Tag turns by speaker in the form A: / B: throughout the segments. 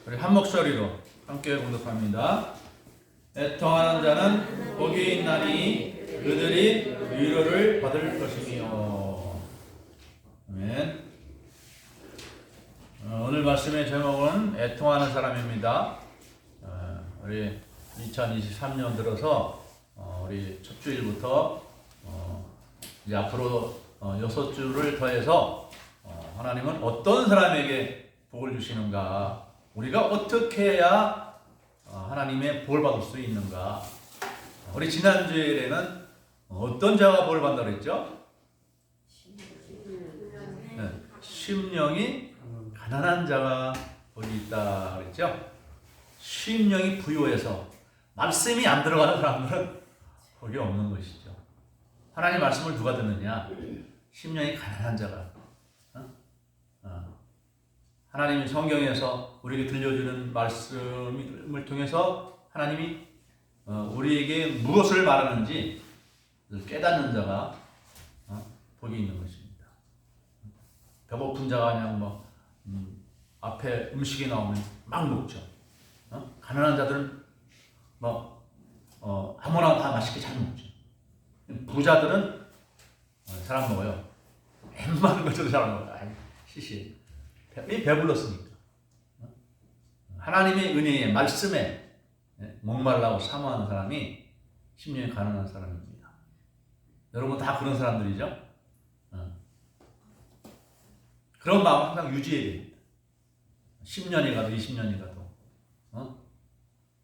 A: 우리 한 목소리로 함께 공독합니다. 애통하는 자는 복이 있나니 그들이 위로를 받을 것이며. 아멘. 오늘 말씀의 제목은 애통하는 사람입니다. 우리 2023년 들어서 우리 첫 주일부터 이제 앞으로 6주를 더해서 하나님은 어떤 사람에게 복을 주시는가, 우리가 어떻게 해야 하나님의 복을 받을 수 있는가. 우리 지난주에는 어떤 자가 복을 받는다고 했죠? 네, 심령이 가난한 자가 복이 있다 그랬죠? 심령이 부요해서 말씀이 안 들어가는 사람들은 복이 없는 것이죠. 하나님 말씀을 누가 듣느냐? 심령이 가난한 자가. 하나님이 성경에서 우리에게 들려주는 말씀을 통해서 하나님이 우리에게 무엇을 말하는지 깨닫는 자가 복이 있는 것입니다. 배고픈 자가 그냥 앞에 음식이 나오면 막 먹죠. 가난한 자들은 아무나 다 맛있게 잘 먹죠. 부자들은 잘 안 먹어요. 웬만한 것도 잘 안 먹어요. 시시. 배불렀으니까. 하나님의 은혜에, 말씀에 목말라고 사모하는 사람이 심령이 가난한 사람입니다. 여러분 다 그런 사람들이죠? 그런 마음 항상 유지해야 됩니다. 10년이 가도 20년이 가도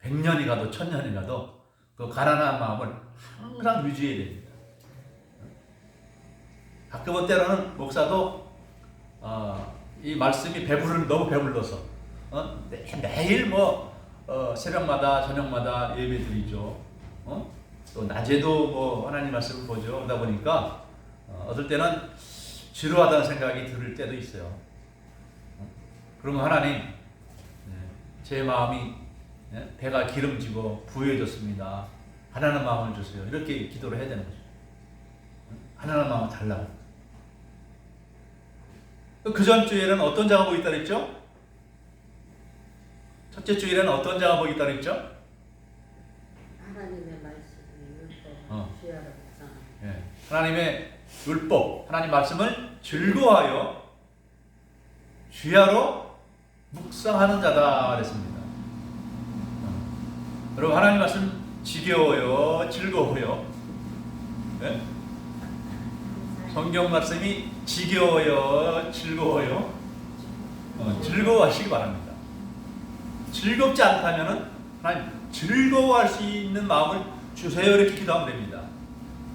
A: 100년이 가도 1000년이 가도 그 가난한 마음을 항상 유지해야 됩니다. 가끔은 때로는 목사도 이 말씀이 너무 배불러서 매일 새벽마다 저녁마다 예배 드리죠. 또 낮에도 하나님 말씀을 보죠. 그러다 보니까 어떨 때는 지루하다는 생각이 들 때도 있어요. 그러면 하나님, 제 마음이 배가 기름지고 부유해졌습니다. 가난한 마음을 주세요. 이렇게 기도를 해야 되는 거죠. 가난한 마음을 달라고. 그 전 주일에는 어떤 자가 복이 있다 그랬죠? 첫째 주일에는 어떤 자가 복이 있다 그랬죠?
B: 하나님의 말씀이 율법, 주야로 묵상하는.
A: 하나님의 율법, 하나님 말씀을 즐거워하여 주야로 묵상하는 자다 그랬습니다. 여러분 하나님 말씀 지겨워요, 즐거워요? 네? 성경 말씀이 지겨워요, 즐거워요? 즐거워하시기 바랍니다. 즐겁지 않다면은 하나님 즐거워할 수 있는 마음을 주세요 이렇게 기도하면 됩니다.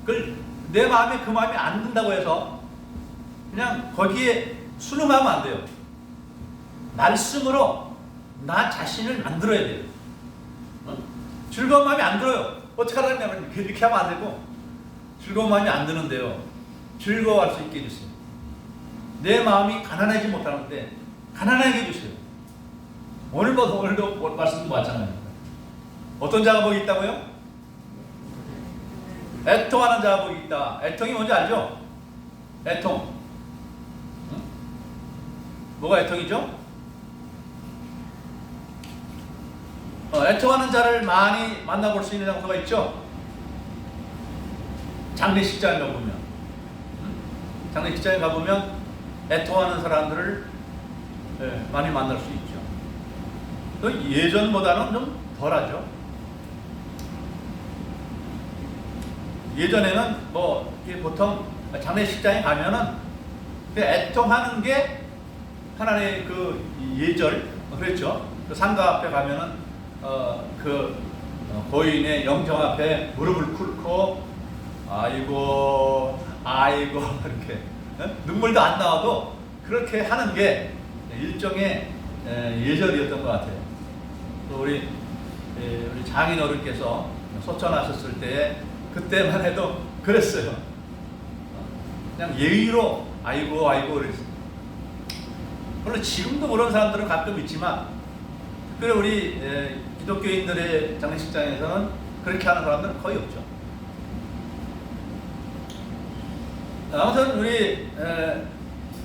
A: 그걸 내 마음에 그 마음이 안 든다고 해서 그냥 거기에 순응하면 안 돼요. 말씀으로 나 자신을 만들어야 돼요. 즐거운 마음이 안 들어요. 어떻게 하려면 이렇게 하면 안 되고, 즐거운 마음이 안 드는데요. 즐거워할 수 있게 해주세요. 내 마음이 가난하지 못하는데 가난하게 해주세요. 오늘도 말씀도 마찬가지입니다. 어떤 자가 복이 있다고요? 애통하는 자가 복이 있다. 애통이 뭔지 알죠? 애통. 뭐가 애통이죠? 애통하는 자를 많이 만나볼 수 있는 장소가 있죠? 장례식장에 가보면, 장례식장에 가보면 애통하는 사람들을 많이 만날 수 있죠. 예전보다는 좀 덜하죠. 예전에는 보통 장례식장에 가면은 그 애통하는 게 하나의 그 예절, 그랬죠. 그 상가 앞에 가면은 고인의 영정 앞에 무릎을 꿇고 아이고 이렇게 눈물도 안 나와도 그렇게 하는 게 일종의 예절이었던 것 같아요. 또 우리 장인 어른께서 소천하셨을 때 그때만 해도 그랬어요. 그냥 예의로 아이고 그랬어요. 물론 지금도 그런 사람들은 가끔 있지만, 특별히 우리 기독교인들의 장례식장에서는 그렇게 하는 사람들은 거의 없죠. 아무튼 우리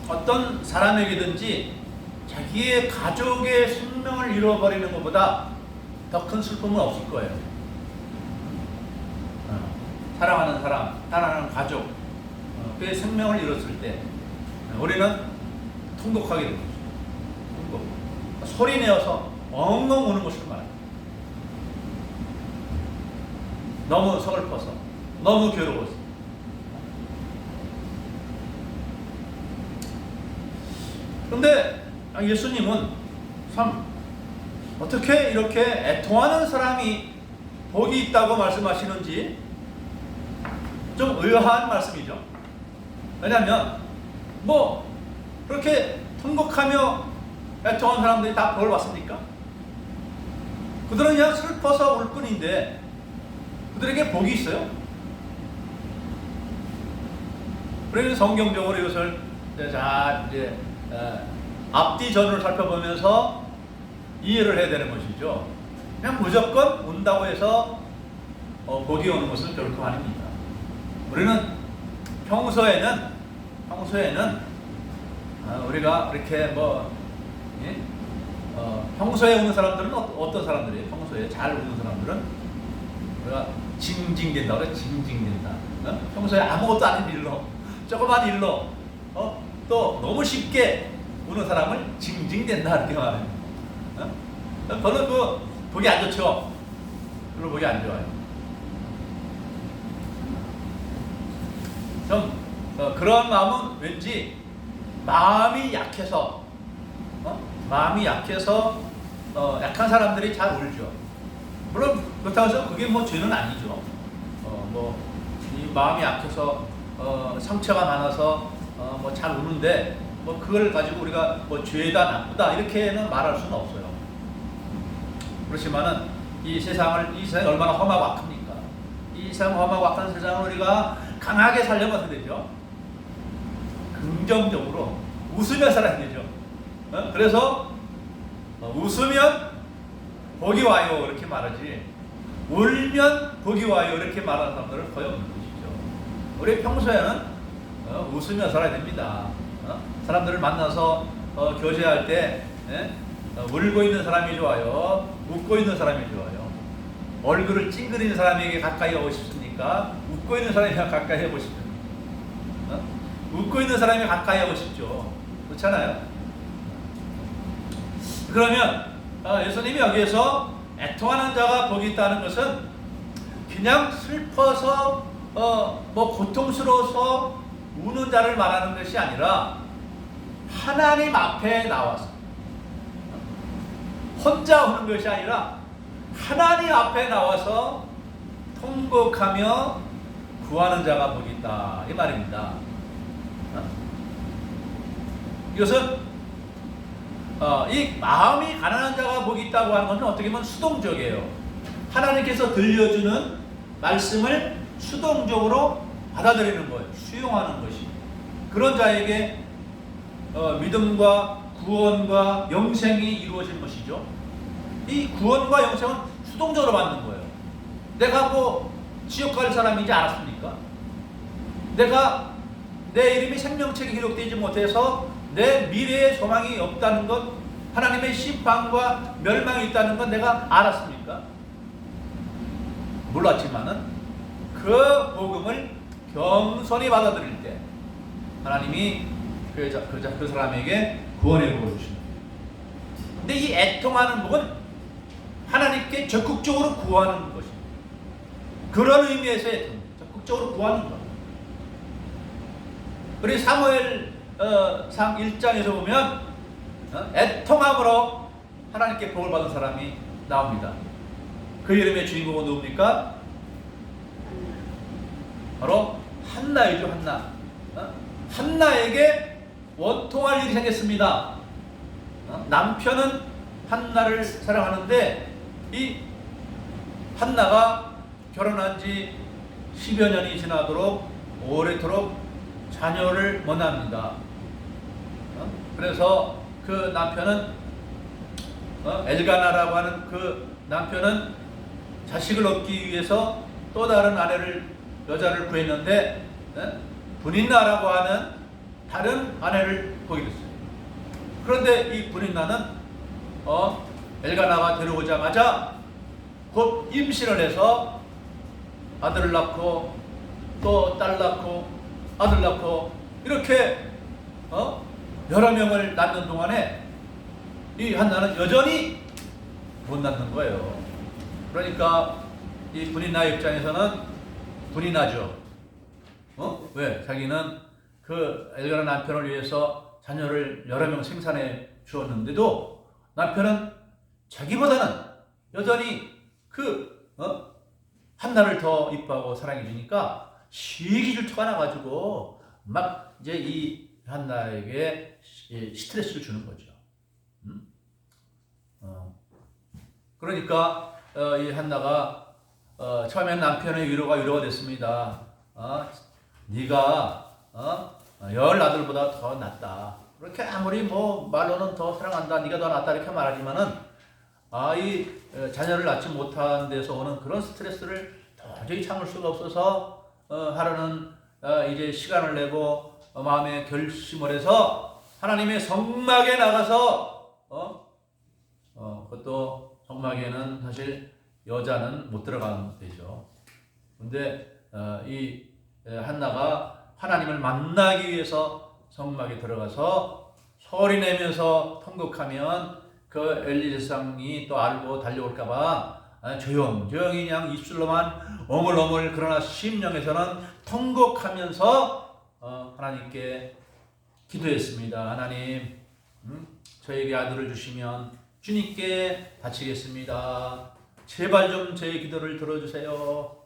A: 어떤 사람에게든지 자기의 가족의 생명을 잃어버리는 것보다 더 큰 슬픔은 없을 거예요. 사랑하는 사람, 사랑하는 가족, 그의 생명을 잃었을 때 우리는 통곡하게 되는 거죠. 통곡. 소리 내어서 엉엉 우는 것을 말합니다. 너무 서글퍼서, 너무 괴로워서. 그런데 예수님은 참 어떻게 이렇게 애통하는 사람이 복이 있다고 말씀하시는지 좀 의아한 말씀이죠. 왜냐하면 뭐 그렇게 통곡하며 애통한 사람들이 다 복을 받습니까? 그들은 그냥 슬퍼서 울 뿐인데 그들에게 복이 있어요? 그래서 성경적으로 이것을 이제 앞뒤 전을 살펴보면서 이해를 해야 되는 것이죠. 그냥 무조건 운다고 해서 복이 오는 것은 결코 아닙니다. 우리는 평소에는 우리가 이렇게 평소에 우는 사람들은 어떤 사람들이에요? 평소에 잘 우는 사람들은 우리가 징징댄다 그래. 징징댄다. 평소에 아무것도 아닌 일로, 조그만 일로 또 너무 쉽게 우는 사람을 징징댄다 이렇게 말해요. 저는 보기 안 좋죠. 별로 보기 안 좋아요. 좀 그런 마음은 왠지 마음이 약해서 약한 사람들이 잘 울죠. 물론 그렇다고 해서 그게 뭐 죄는 아니죠. 이 마음이 약해서 상처가 많아서 잘 우는데 그걸 가지고 우리가 죄다 나쁘다 이렇게는 말할 수는 없어요. 그렇지만은 이 세상이 얼마나 험하고 악합니까? 이 세상 험하고 악한 세상을 우리가 강하게 살려면 어떻게 되죠? 긍정적으로 웃으며 살아야 되죠. 그래서 웃으면 복이 와요 이렇게 말하지, 울면 복이 와요 이렇게 말하는 사람들은 거의 없는 것이죠. 우리 평소에는 웃으며 살아야 됩니다. 사람들을 만나서 교제할 때 울고 있는 사람이 좋아요? 웃고 있는 사람이 좋아요? 얼굴을 찡그리는 사람에게 가까이 오고 싶습니까? 웃고 있는 사람에게 가까이 오고 싶습니까? 웃고 있는 사람이 가까이 하고 싶죠. 그렇잖아요? 그러면 예수님이 여기에서 애통하는 자가 복이 있다는 것은 그냥 슬퍼서 고통스러워서 우는 자를 말하는 것이 아니라 하나님 앞에 나와서 혼자 우는 것이 아니라 하나님 앞에 나와서 통곡하며 구하는 자가 복이 있다 이 말입니다. 이것은 이 마음이 가난한 자가 복이 있다고 하는 것은 어떻게 보면 수동적이에요. 하나님께서 들려주는 말씀을 수동적으로 받아들이는 거예요. 수용하는 것이. 그런 자에게 믿음과 구원과 영생이 이루어진 것이죠. 이 구원과 영생은 수동적으로 받는 거예요. 내가 지옥 갈 사람이지 않았습니까? 내 이름이 생명책에 기록되지 못해서 내 미래의 소망이 없다는 것, 하나님의 심판과 멸망이 있다는 건 내가 알았습니까? 몰랐지만은 그 복음을 겸손히 받아들일 때 하나님이 그 사람에게 구원의 복을 주십니다. 근데 이 애통하는 복은 하나님께 적극적으로 구하는 것입니다. 그런 의미에서의 애통, 적극적으로 구하는 것. 우리 사무엘상 1장에서 보면 애통함으로 하나님께 복을 받은 사람이 나옵니다. 그 이름의 주인공은 누굽니까? 바로 한나이죠. 한나에게 원통할 일이 생겼습니다. 남편은 한나를 사랑하는데 이 한나가 결혼한 지 10여 년이 지나도록 오래도록 자녀를 못 낳습니다. 그래서 그 남편은 엘가나라고 하는 그 남편은 자식을 얻기 위해서 또 다른 여자를 구했는데 분인나라고 하는 다른 아내를 보게 됐어요. 그런데 이 브린나는 엘가나가 데려오자마자 곧 임신을 해서 아들을 낳고 또 딸 낳고 아들 낳고 이렇게 여러 명을 낳는 동안에 이 한나는 여전히 못 낳는 거예요. 그러니까 이 브린나 입장에서는 분이 나죠. 왜? 자기는 그 엘가나 남편을 위해서 자녀를 여러 명 생산해 주었는데도 남편은 자기보다는 여전히 한나를 더 이뻐하고 사랑해 주니까 시기 질투가 나가지고 막 이제 이 한나에게 스트레스를 주는 거죠. 그러니까 이 한나가 처음엔 남편의 위로가 됐습니다. 네가 열 아들보다 더 낫다. 그렇게 아무리 뭐 말로는 더 사랑한다, 네가 더 낫다 이렇게 말하지만은 이 자녀를 낳지 못한 데서 오는 그런 스트레스를 도저히 참을 수가 없어서 하루는 이제 시간을 내고 마음에 결심을 해서 하나님의 성막에 나가서 그것도 성막에는 사실 여자는 못 들어가는 데죠. 근데 이 한나가 하나님을 만나기 위해서 성막에 들어가서 소리 내면서 통곡하면 그 엘리제상이 또 알고 달려올까봐 조용히 그냥 입술로만 어물어물 그러나 심령에서는 통곡하면서 하나님께 기도했습니다. 하나님, 저에게 아들을 주시면 주님께 바치겠습니다. 제발 좀 제 기도를 들어주세요.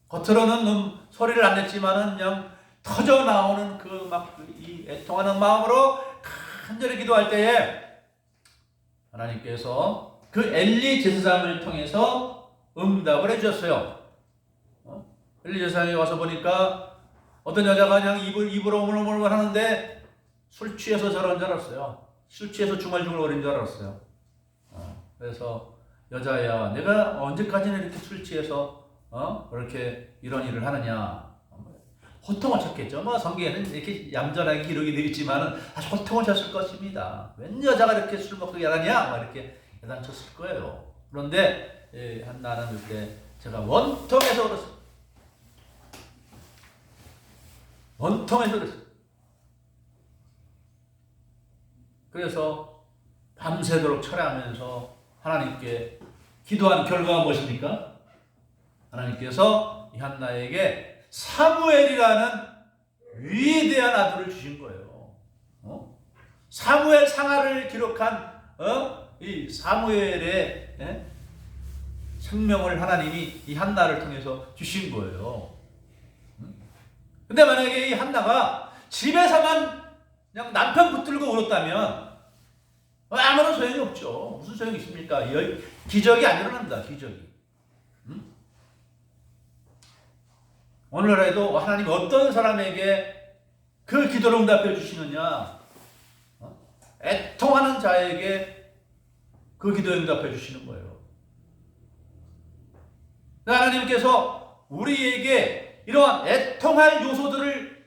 A: 겉으로는 소리를 안 냈지만은 그냥 터져 나오는 이 애통하는 마음으로 간절히 기도할 때에 하나님께서 그 엘리 제사장을 통해서 응답을 해주셨어요. 엘리 제사장이 와서 보니까 어떤 여자가 그냥 입으로 오물오물 하는데 술 취해서 저런 줄 알았어요. 술 취해서 중얼중얼거리는 줄 알았어요. 그래서 여자야, 내가 언제까지나 이렇게 술 취해서 그렇게 이런 일을 하느냐. 호통을 쳤겠죠. 뭐 성경에는 이렇게 얌전하게 기록이 되어 있지만은 아주 호통을 쳤을 것입니다. 웬 여자가 이렇게 술 먹고 일하냐? 막 이렇게 야단쳤을 거예요. 그런데 한나는 그때 제가 원통해서 그랬어요. 원통해서 그랬어요. 그래서 밤새도록 철회하면서 하나님께 기도한 결과가 무엇입니까? 하나님께서 이 한나에게 사무엘이라는 위대한 아들을 주신 거예요. 사무엘 상하를 기록한 이 사무엘의 생명을 하나님이 이 한나를 통해서 주신 거예요. 근데 만약에 이 한나가 집에서만 그냥 남편 붙들고 울었다면 아무런 소용이 없죠. 무슨 소용이 있습니까? 기적이 안 일어납니다. 기적이. 오늘날에도 하나님 어떤 사람에게 그 기도를 응답해 주시느냐? 애통하는 자에게 그 기도에 응답해 주시는 거예요. 하나님께서 우리에게 이러한 애통할 요소들을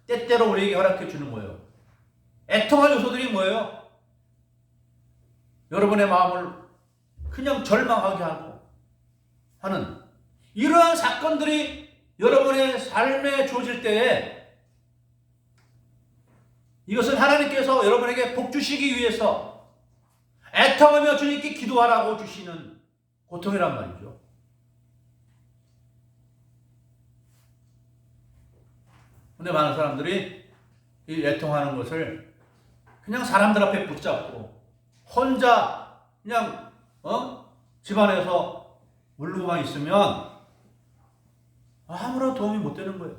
A: 때때로 우리에게 허락해 주는 거예요. 애통할 요소들이 뭐예요? 여러분의 마음을 그냥 절망하게 하고 하는 이러한 사건들이 여러분의 삶에 주어질 때에 이것은 하나님께서 여러분에게 복 주시기 위해서 애통하며 주님께 기도하라고 주시는 고통이란 말이죠. 근데 많은 사람들이 이 애통하는 것을 그냥 사람들 앞에 붙잡고 혼자 그냥 집안에서 울고만 있으면 아무런 도움이 못 되는 거예요.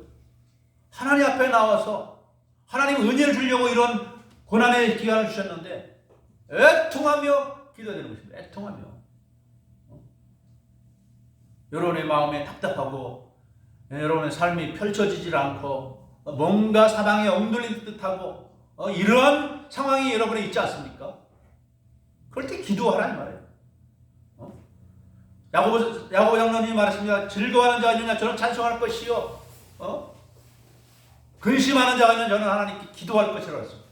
A: 하나님 앞에 나와서 하나님 은혜를 주려고 이런 고난의 기간을 주셨는데 애통하며 기도해야 되는 것입니다. 애통하며. 여러분의 마음에 답답하고 여러분의 삶이 펼쳐지질 않고 뭔가 사방에 엉돌린 듯하고 이러한 상황이 여러분에 있지 않습니까? 그럴 때 기도하라는 말이에요. 야고보 장로님이 말했습니다. 즐거워하는 자가 있느냐? 저는 찬송할 것이요. 근심하는 자가 있는 저는 하나님께 기도할 것이라고 했습니다.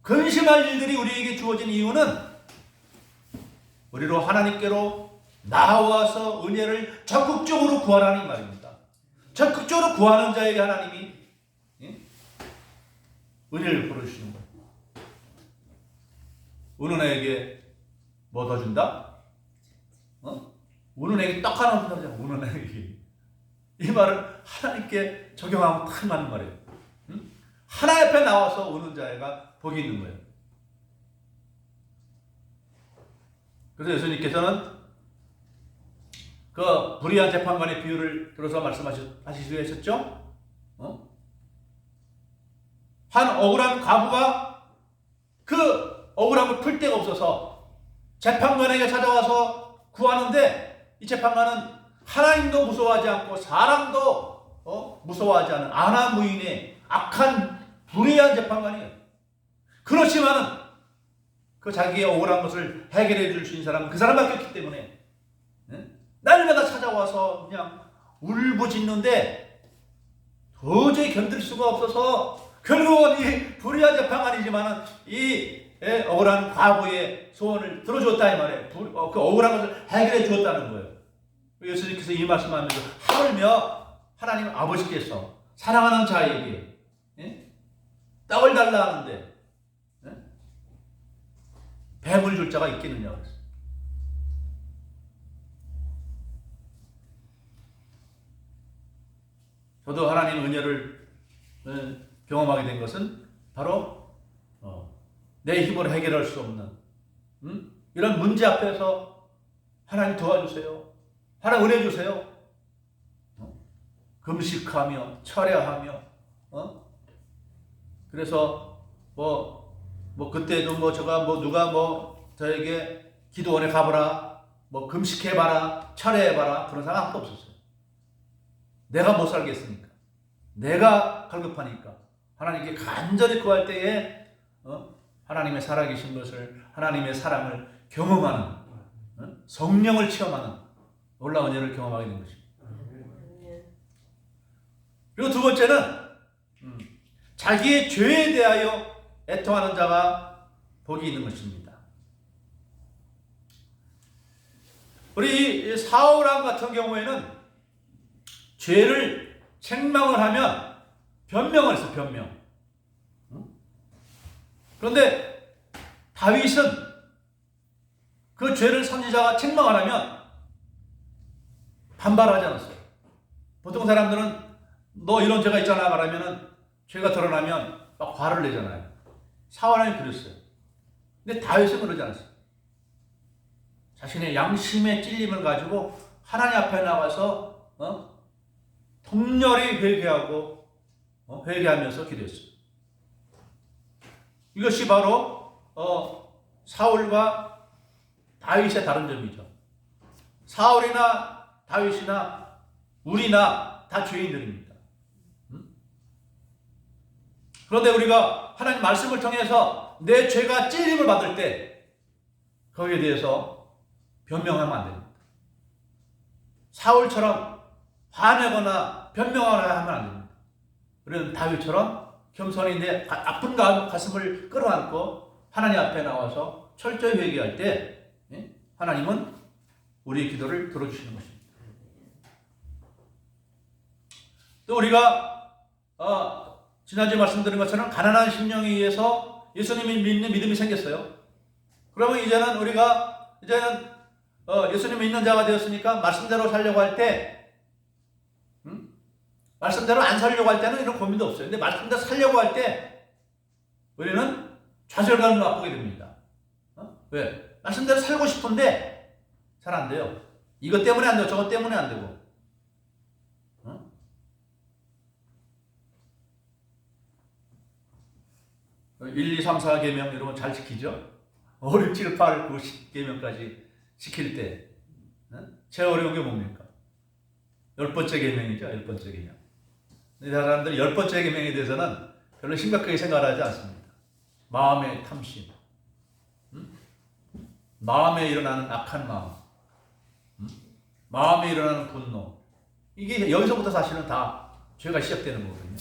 A: 근심할 일들이 우리에게 주어진 이유는 우리로 하나님께로 나와서 은혜를 적극적으로 구하라는 말입니다. 적극적으로 구하는 자에게 하나님이 은혜를 풀어주시는 거예요. 우는 애에게 뭐 더 준다? 우는 애에게 떡 하나 준다고 하잖아. 우는 애에게. 이 말을 하나님께 적용하면 딱 맞는 말이에요. 하나님 앞에 나와서 우는 자가 복이 있는 거예요. 그래서 예수님께서는 그 불의한 재판관의 비유를 들어서 말씀하시기로 하셨죠? 한 억울한 과부가 그 억울함을 풀 데가 없어서 재판관에게 찾아와서 구하는데, 이 재판관은 하나님도 무서워하지 않고 사람도 무서워하지 않은 아나무인의 악한 불의한 재판관이에요. 그렇지만은 그 자기의 억울한 것을 해결해 줄 수 있는 사람은 그 사람밖에 없기 때문에 날마다 찾아와서 그냥 울부짖는데 도저히 견딜 수가 없어서 결국은 이 불의한 재판관이지만은 이 억울한 과부의 소원을 들어줬다 이 말이에요. 그 억울한 것을 해결해 주었다는 거예요. 예수님께서 이 말씀하면서 하물며 하나님 아버지께서 사랑하는 자에게 떡을 달라 하는데 뱀을 줄 자가 있겠느냐 그랬어요. 저도 하나님 은혜를 경험하게 된 것은 바로 내 힘으로 해결할 수 없는 이런 문제 앞에서 하나님 도와주세요. 하나님 은혜 주세요. 금식하며 철야하며 그래서 그때도 제가 누가 저에게 기도원에 가보라, 금식해봐라, 철야해봐라 그런 사람 아무도 없었어요. 내가 못 살겠으니까, 내가 갈급하니까 하나님께 간절히 구할 때에 하나님의 살아계신 것을, 하나님의 사랑을 경험하는, 성령을 체험하는 놀라운 은혜를 경험하게 된 것입니다. 그리고 두 번째는 자기의 죄에 대하여 애통하는 자가 복이 있는 것입니다. 우리 사울왕 같은 경우에는 죄를 책망을 하면 변명을 했어요. 변명. 그런데 다윗은 그 죄를 선지자가 책망을 하면 반발하지 않았어요. 보통 사람들은 너 이런 죄가 있잖아 말하면은 죄가 드러나면 막 화를 내잖아요. 사울왕이 그랬어요. 근데 다윗은 그러지 않았어요. 자신의 양심의 찔림을 가지고 하나님 앞에 나가서 통렬히 회개하고 회개하면서 기도했어요. 이것이 바로 사울과 다윗의 다른 점이죠. 사울이나 다윗이나 우리나 다 죄인들입니다. 그런데 우리가 하나님 말씀을 통해서 내 죄가 찔림을 받을 때 거기에 대해서 변명하면 안 됩니다. 사울처럼 화내거나 변명하거나 하면 안 됩니다. 우리는 다윗처럼 겸손히 내 아픈 가슴을 끌어안고 하나님 앞에 나와서 철저히 회개할 때 하나님은 우리의 기도를 들어주시는 것입니다. 또 우리가 지난주에 말씀드린 것처럼 가난한 심령에 의해서 예수님을 믿는 믿음이 생겼어요. 그러면 이제는 우리가 예수님 믿는 자가 되었으니까 말씀대로 살려고 할 때, 말씀대로 안 살려고 할 때는 이런 고민도 없어요. 근데 말씀대로 살려고 할 때 우리는 좌절감을 맛보게 됩니다. 왜? 말씀대로 살고 싶은데 잘 안 돼요. 이것 때문에 안 되고 저것 때문에 안 되고. 1, 2, 3, 4 계명 이런 거 잘 지키죠? 5, 6, 7, 8, 9, 10 계명까지 지킬 때 제일 어려운 게 뭡니까? 10번째 계명이죠. 10번째 계명. 이 사람들이 10번째 계명에 대해서는 별로 심각하게 생각하지 않습니다. 마음의 탐심, 마음에 일어나는 악한 마음, 마음에 일어나는 분노, 이게 여기서부터 사실은 다 죄가 시작되는 거거든요.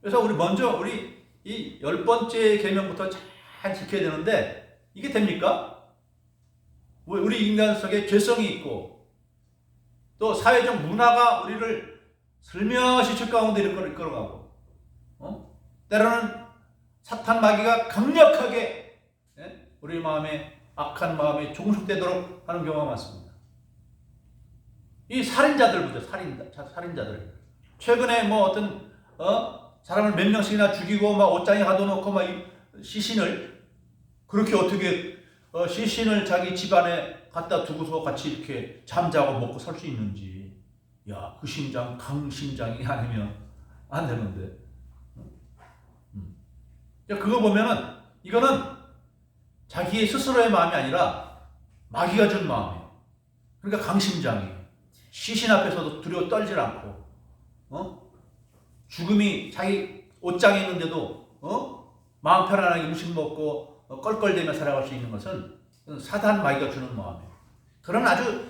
A: 그래서 우리 먼저 우리 이 10번째 계명부터 잘 지켜야 되는데 이게 됩니까? 우리 인간 속에 죄성이 있고 또 사회적 문화가 우리를 슬며시 죄 가운데 이끌어가고 때로는 사탄 마귀가 강력하게 우리 마음에 악한 마음에 종속되도록 하는 경우가 많습니다. 이 살인자들부터 살인자들 최근에 뭐 어떤 사람을 몇 명씩이나 죽이고 막 옷장에 가둬놓고 막 시신을 그렇게 어떻게 시신을 자기 집안에 갖다 두고서 같이 이렇게 잠자고 먹고 살 수 있는지, 야, 그 심장 강심장이 아니면 안 되는데. 그거 보면은 이거는 자기의 스스로의 마음이 아니라 마귀가 준 마음이에요. 그러니까 강심장이에요. 시신 앞에서도 두려워 떨질 않고, 죽음이 자기 옷장에 있는데도 마음 편안하게 음식 먹고 껄껄대며 살아갈 수 있는 것은 사단 마귀가 주는 마음이에요. 그런 아주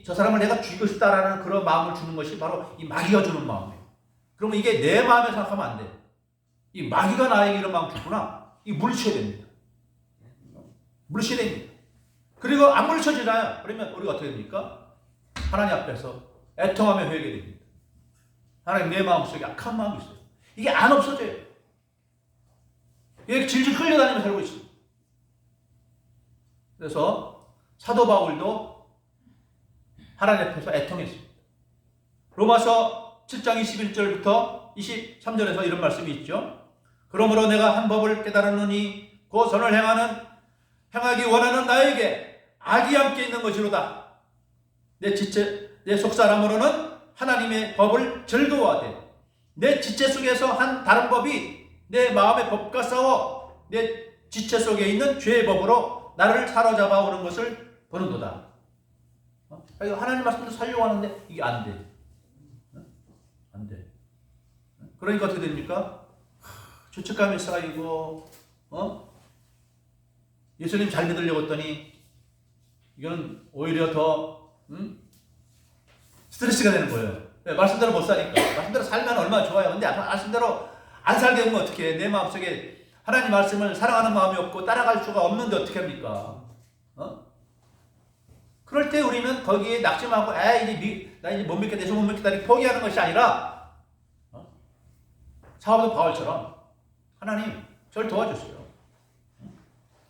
A: 저 사람을 내가 죽이고 싶다라는 그런 마음을 주는 것이 바로 이 마귀가 주는 마음이에요. 그러면 이게 내 마음에 생각하면 안 돼. 이 마귀가 나에게 이런 마음 주구나. 이 물리쳐야 됩니다. 물리쳐야 됩니다. 그리고 안 물리쳐지나요? 그러면 우리가 어떻게 됩니까? 하나님 앞에서 애통하며 회개됩니다. 하나님 내 마음속에 악한 마음이 있어요. 이게 안 없어져요. 이게 질질 끌려다니며 살고 있습니다. 그래서 사도 바울도 하나님 앞에서 애통했습니다. 로마서 7장 21절부터 23절에서 이런 말씀이 있죠. 그러므로 내가 한 법을 깨달았느니 그 선을 행하기 원하는 나에게 악이 함께 있는 것이로다. 내 속사람으로는 하나님의 법을 즐거워하되 내 지체 속에서 한 다른 법이 내 마음의 법과 싸워 내 지체 속에 있는 죄의 법으로 나를 사로잡아 오는 것을 보는도다. 하나님 말씀도 살려고 하는데 이게 안 돼. 안 돼. 그러니까 어떻게 됩니까? 죄책감이 쌓이고 예수님 잘 믿으려고 했더니 이건 오히려 더 스트레스가 되는 거예요. 말씀대로 못 사니까. 말씀대로 살면 얼마나 좋아요. 근데 말씀대로 안 살게 되면 어떻게 해? 내 마음속에 하나님 말씀을 사랑하는 마음이 없고 따라갈 수가 없는데 어떻게 합니까? 그럴 때 우리는 거기에 낙심하고 나 이제 못 믿겠다, 예수 못 믿겠다 이렇게 포기하는 것이 아니라 사도 바울처럼 하나님 저를 도와주세요.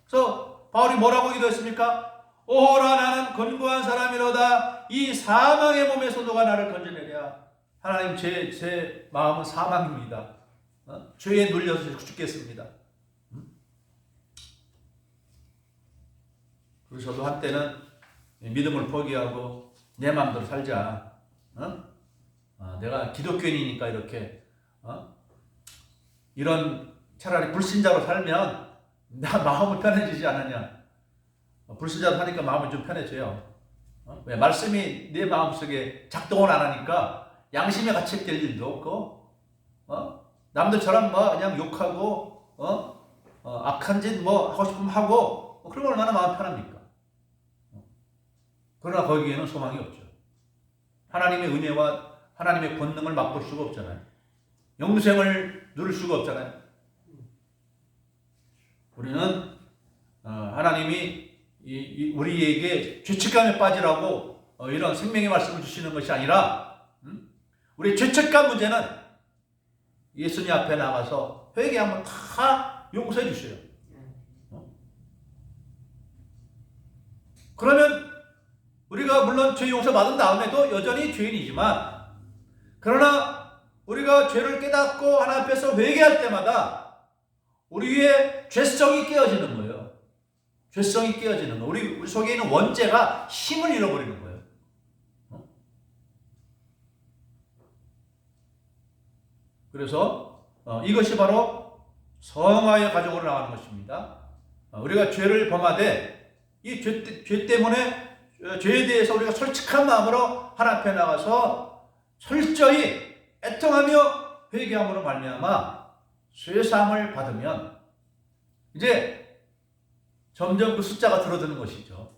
A: 그래서 바울이 뭐라고 기도했습니까? 오라 나는 건고한 사람이로다. 이 사망의 몸에서 누가 나를 건져내랴. 하나님 제 마음은 사망입니다. 죄에 눌려서 죽겠습니다. 그래서 저도 한때는 믿음을 포기하고 내 마음대로 살자. 내가 기독교인이니까 이렇게 이런 차라리 불신자로 살면 나 마음이 편해지지 않느냐. 불신자로 사니까 마음이 좀 편해져요. 왜? 말씀이 내 마음속에 작동을 안 하니까 양심에 가책될 일도 없고 남들처럼 그냥 욕하고 악한 짓 하고 싶으면 하고 그러면 얼마나 마음 편합니까? 그러나 거기에는 소망이 없죠. 하나님의 은혜와 하나님의 권능을 맛볼 수가 없잖아요. 영생을 누릴 수가 없잖아요. 우리는 하나님이 우리에게 죄책감에 빠지라고 이런 생명의 말씀을 주시는 것이 아니라 우리 죄책감 문제는 예수님 앞에 나가서 회개하면 다 용서해 주셔요. 그러면 우리가 물론 죄 용서 받은 다음에도 여전히 죄인이지만 그러나 우리가 죄를 깨닫고 하나님 앞에서 회개할 때마다 우리의 죄성이 깨어지는 거예요. 죄성이 깨어지는 거. 우리 속에 있는 원죄가 힘을 잃어버리는 거예요. 그래서 이것이 바로 성화의 가족으로 나가는 것입니다. 우리가 죄를 범하되 이 죄 때문에 죄에 대해서 우리가 솔직한 마음으로 하나님 앞에 나가서 철저히 애통하며 회개함으로 말미암아 죄사함을 받으면 이제 점점 그 숫자가 줄어드는 것이죠.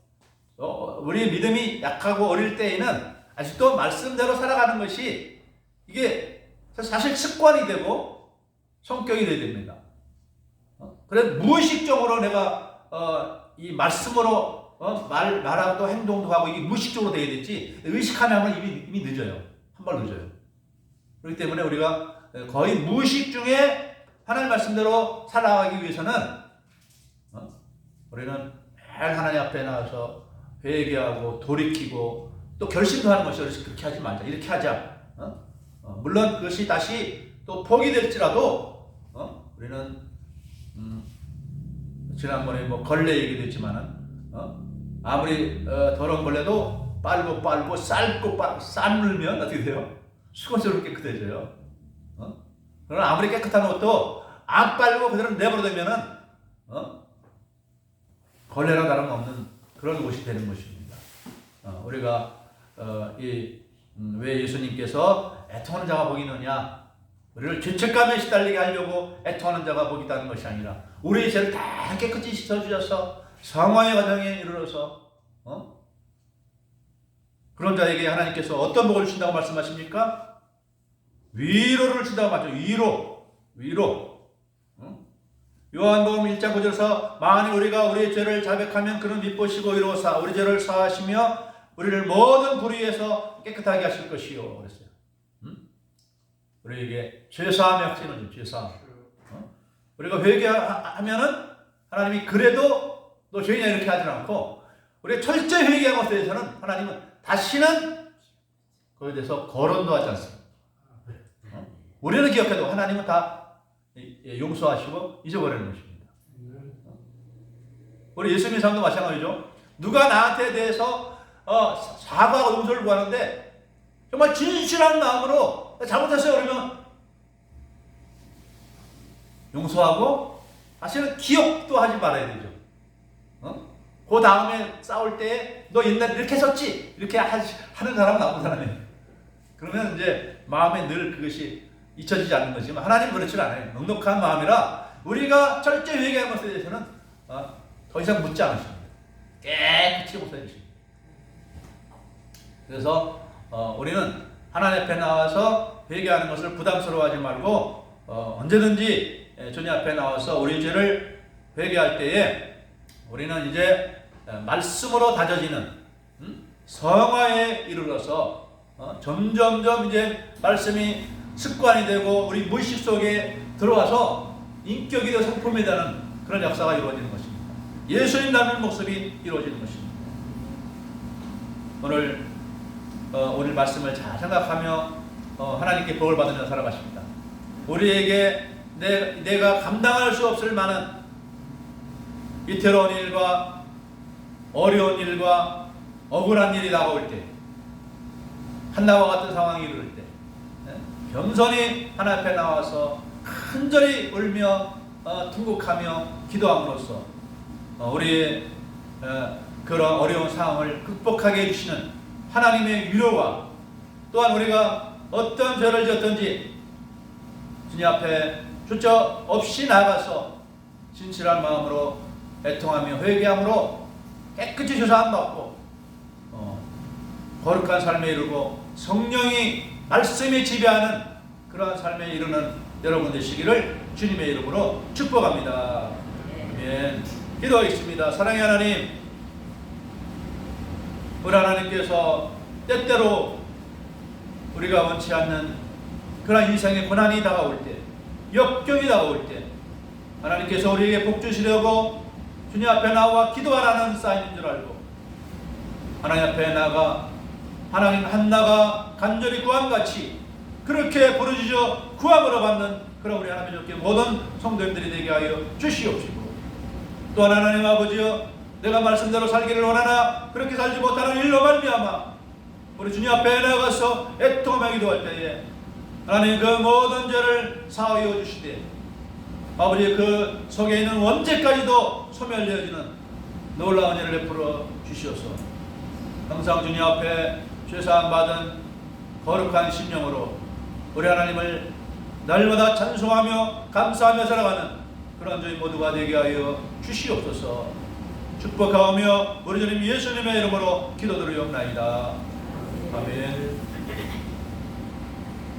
A: 우리의 믿음이 약하고 어릴 때에는 아직도 말씀대로 살아가는 것이 이게 사실 습관이 되고 성격이 돼야 됩니다. 그래서 무의식적으로 내가 이 말씀으로 말하고 행동도 하고 이게 무의식적으로 돼야 되지 의식하면 이미 늦어요. 한 발 늦어요. 그렇기 때문에 우리가 거의 무의식 중에 하나님 말씀대로 살아가기 위해서는 우리는 매일 하나님 앞에 나와서 회개하고 돌이키고 또 결심도 하는 것이죠. 그렇게 하지 말자. 이렇게 하자. 물론 그것이 다시 또 포기될지라도 우리는 지난번에 뭐 걸레 얘기도 했지만은 아무리 더러운 걸레도 빨고 쌀고 삶으면 어떻게 돼요? 수건처럼 깨끗해져요. 그러나 아무리 깨끗한 옷도 안 빨고 그대로 내버려두면은 걸레랑 다름없는 그런 옷이 되는 것입니다. 우리가 왜 예수님께서 애통하는 자가 복이 있느냐, 우리를 죄책감에 시달리게 하려고 애통하는 자가 복이 있다는 것이 아니라 우리의 죄를 다 깨끗이 씻어주셔서 성화의 과정에 이르러서 그런 자에게 하나님께서 어떤 복을 주신다고 말씀하십니까? 위로를 주신다고 말씀하죠. 위로. 요한복음 1장 9절에서 만일 우리가 우리의 죄를 자백하면 그는 미쁘시고 위로사 우리 죄를 사하시며 우리를 모든 불의에서 깨끗하게 하실 것이요 그랬어요. 우리에게 죄사함의 확신을 줍니다. 죄사함. 우리가 회개하면은 하나님이 그래도 너 죄인이야 이렇게 하지 않고 우리가 철저히 회개한 것에 대해서는 하나님은 다시는 거기에 대해서 거론도 하지 않습니다. 우리는 기억해도 하나님은 다 용서하시고 잊어버리는 것입니다. 우리 예수님 삶도 마찬가지죠. 누가 나한테 대해서 사과하고 용서를 구하는데 정말 진실한 마음으로 잘못했어요 그러면 용서하고 사실은 기억도 하지 말아야 되죠. 그 다음에 싸울 때 너 옛날에 이렇게 했었지 이렇게 하는 사람은 나쁜 사람이에요. 그러면 이제 마음에 늘 그것이 잊혀지지 않는 것이지만 하나님은 그렇지 않아요. 넉넉한 마음이라 우리가 철저히 회개한 것에 대해서는 더 이상 묻지 않으십니다. 깨끗이 못해주십니다. 그래서 우리는 하나님 앞에 나와서 회개하는 것을 부담스러워하지 말고 언제든지 주님 앞에 나와서 우리 죄를 회개할 때에 우리는 이제 말씀으로 다져지는 성화에 이르러서 점점점 이제 말씀이 습관이 되고 우리 무의식 속에 들어와서 인격이 되어 성품이 되는 그런 역사가 이루어지는 것입니다. 예수님 닮은 모습이 이루어지는 것입니다. 오늘 말씀을 잘 생각하며 하나님께 복을 받으며 살아가십니다. 우리에게 내가 감당할 수 없을 만한 위태로운 일과 어려운 일과 억울한 일이 다가올 때 한나와 같은 상황이 이르를 때 겸손히 하나님 앞에 나와서 간절히 울며 통곡하며 기도함으로써 우리의 그런 어려운 상황을 극복하게 해주시는 하나님의 위로와 또한 우리가 어떤 죄를 지었든지 주님 앞에 주저 없이 나가서 진실한 마음으로 애통하며 회개함으로 깨끗이 죄사함 받고 거룩한 삶에 이르고 성령이 말씀이 지배하는 그러한 삶에 이르는 여러분 되시기를 주님의 이름으로 축복합니다. 아멘. 기도하겠습니다. 사랑의 하나님, 우리 하나님께서 때때로 우리가 원치 않는 그러한 인생의 고난이 다가올 때, 역경이 다가올 때 하나님께서 우리에게 복 주시려고 주님 앞에 나와 기도하라는 사인인 줄 알고 하나님 앞에 나가 하나님 한나가 간절히 구함같이 그렇게 부르짖어 구함으로 받는 그런 우리 하나님 주께 모든 성도님들이 되게 하여 주시옵시고 또한 하나님 아버지여 내가 말씀대로 살기를 원하나 그렇게 살지 못하는 일로 말미암아 우리 주님 앞에 나가서 애통하며 기도할 때에 하나님 그 모든 죄를 사하여 주시되 아버지 그 속에 있는 원죄까지도 소멸되어지는 놀라운 은혜를 베풀어 주시옵소서. 항상 주님 앞에 죄사함 받은 거룩한 심령으로 우리 하나님을 날마다 찬송하며 감사하며 살아가는 그런 저희 모두가 되게 하여 주시옵소서. 축복하오며 우리 주님 예수님의 이름으로 기도드리옵나이다. 아멘.